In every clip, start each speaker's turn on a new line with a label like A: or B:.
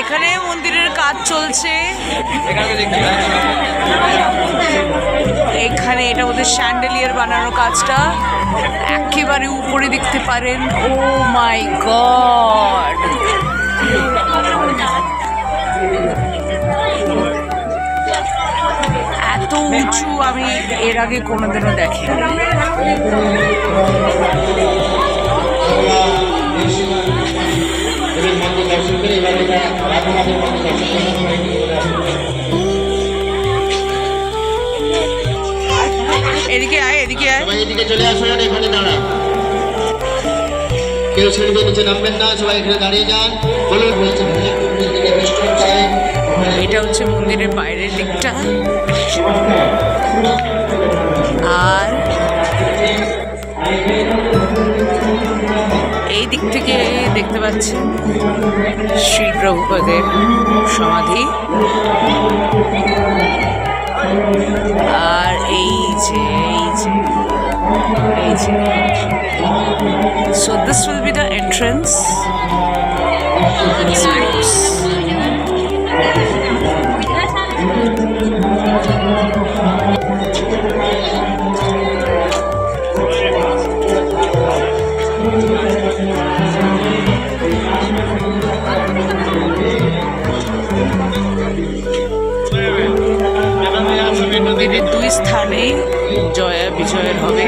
A: এখানে মন্দিরের কাজ চলছে। এখানে এটা ওদের স্যান্ডেলিয়ার বানানোর কাজটা একেবারে উপরে দেখতে পারেন। ও মাই গড, এত উঁচু আমি এর আগে কোনোদিনও দেখিনি। এদিকে আয়, এদিকে আয়,
B: এদিকে চলে আসুন, এখানে দাঁড়া, কেউ সিঁড়িতে নিচে নামবেন না, সবাই এখানে দাঁড়িয়ে যান। বলুন
A: এটা হচ্ছে মন্দিরের বাইরের দিকটা। আর এই দিক থেকে দেখতে পাচ্ছেন শ্রী প্রভুপাদের সমাধি। আর এই যে so this will be the entrance. মন্দিরের দুই স্থানে জয়া বিজয়ের হবে।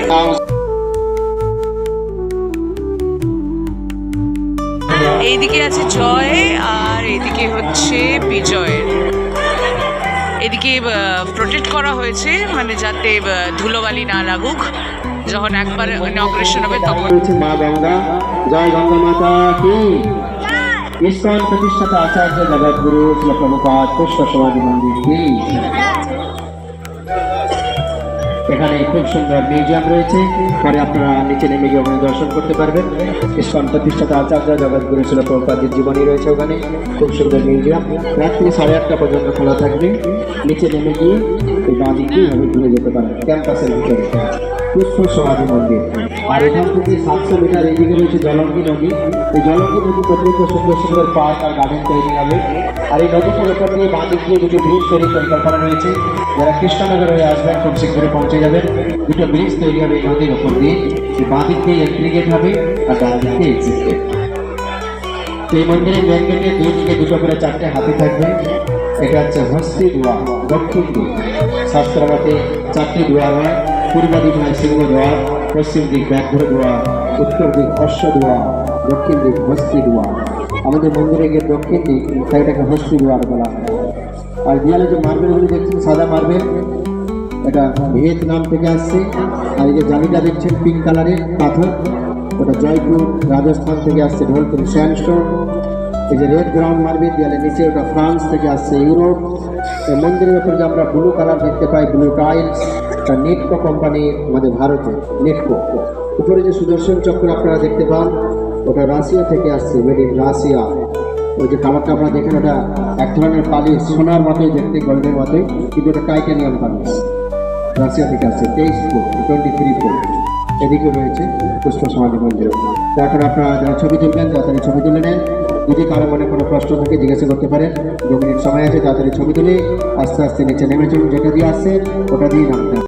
A: এইদিকে আছে জয় আর এইদিকে হচ্ছে বিজয়ের। এদিকে প্রোটেক্ট করা হয়েছে, মানে যাতে ধুলোবালি না লাগুক। যখন একবার ইনগ্রেশন হবে তখন।
B: মা গঙ্গা, জয় গঙ্গা মাতা কি। ইসকন প্রতিষ্ঠাতা আচার্য জগৎগুরু শ্রী প্রভুপাদ পুষ্প সমাধি মন্দির কি। এখানে খুব সুন্দর মিউজিয়াম রয়েছে, পরে আপনারা নিচে নেমে গিয়ে ওখানে দর্শন করতে পারবেন। ইসকন প্রতিষ্ঠাতা আচার্য জগৎগুরু শ্রী প্রভুপাদের জীবনী রয়েছে ওখানে, খুব সুন্দর মিউজিয়াম। রাত্রি 8:30 পর্যন্ত খোলা থাকবে। নিচে নেমে গিয়ে এই বাঁ দিক দিয়ে ঘুরে যেতে পারেন ক্যাম্পাসের ভিতরে পুষ্প সমাধি মন্দির। আর এখান থেকে 700 মিটার এইদিকে রয়েছে জলঙ্গি নদী। এই জলঙ্গি নদী পর্যন্ত সুন্দর সুন্দর পার্ক আর গার্ডেন তৈরি হবে। আর এই নদীটির ওপর দিয়ে বাঁ দিক দিয়ে দুটো ব্রিজ তৈরির পরিকল্পনা রয়েছে। যারা কৃষ্ণনগর হয়ে আসবেন খুব শীঘ্রই পৌঁছে যাবেন। দুটো ব্রিজ তৈরি হবে এই নদীর ওপর দিয়ে। এই বাঁ দিক দিয়ে এন্ট্রি গেট হবে আর ডান দিক দিয়ে এক্সিট গেট। এই মন্দিরের মেন গেটে দুই দিকে দুটো করে 4টে হাতি থাকবে। এটা হচ্ছে হস্তি দুয়ার, দক্ষিণ দিক। শাস্ত্র মতে 4টি দুয়ার হয়। পূর্ব দিক হয় সিংহ দুয়ার, পশ্চিম দিক ব্যাঘ্র দুয়ার, উত্তর দিক অশ্ব দুয়ার, দক্ষিণ দিক হস্তি দুয়ার। আমাদের মন্দিরে গিয়ে দক্ষিণ দিক, তাই এটাকে হস্তি দুয়ার বলা হয়। আর দেয়ালে যে মার্বেলগুলি দেখছেন সাদা মার্বেল, এটা ভিয়েতনাম থেকে আসছে। আর এই যে জালিটা দেখছেন পিঙ্ক কালারের পাথর, ওটা জয়পুর রাজস্থান থেকে আসছে ঢোলপুর স্যান্ডস্টোন। এই যে রেড গ্রাউন্ড মার্বেল দেয়ালের নিচে, ওটা ফ্রান্স থেকে আসছে ইউরোপ। এই মন্দিরের উপরে যে আমরা ব্লু কালার দেখতে পাই, ব্লু টাইলস, তা নেটকো কোম্পানি আমাদের ভারতে, নেটকো। উপরে যে সুদর্শন চক্র আপনারা দেখতে পান, ওটা রাশিয়া থেকে আসছে, মেড ইন রাশিয়া। ওই যে কালারটা আপনারা দেখেন, ওটা এক ধরনের পালিশ, সোনার মতোই দেখতে, গোল্ডের মতোই, কিন্তু ওটা টাইটানিয়াম পালিশ। রাশিয়া থেকে আসছে 23 ফুট 23 ফুট। এদিকে রয়েছে পুষ্প সমাধি মন্দির। তো এখন আপনারা যারা ছবি তুলবেন তাড়াতাড়ি ছবি তুলে নেন। যদি কারো মনে কোনো প্রশ্ন থাকে জিজ্ঞাসা করতে পারেন। 2 মিনিট সময় আছে, তাড়াতাড়ি ছবি তুলে আস্তে আস্তে নিচে নেমে চলুন। যেটা দিয়ে আসছে ওটা দিয়ে নামতে